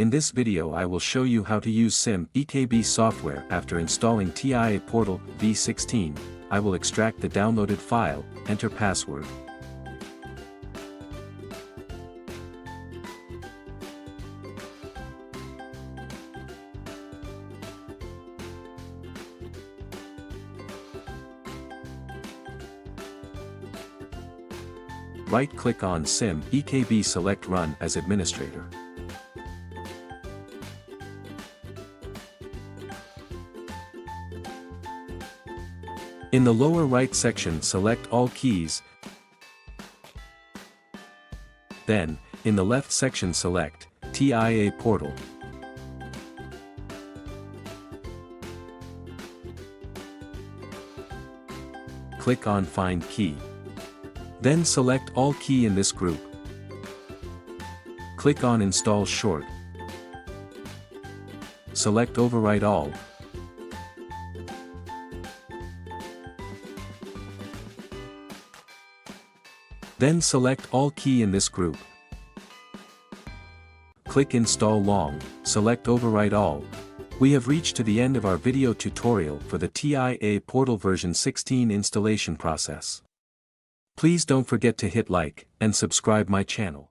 In this video I will show you how to use SIM-EKB software after installing TIA Portal-V16. I will extract the downloaded file, enter password. Right-click on SIM-EKB, select Run as Administrator. In the lower right section select All keys. Then, in the left section select TIA Portal. Click on Find Key. Then select all key in this group. Click on Install Short. Select Overwrite All. Then select all key in this group. Click Install Long, select Overwrite All. We have reached to the end of our video tutorial for the TIA Portal version 16 installation process. Please don't forget to hit like and subscribe my channel.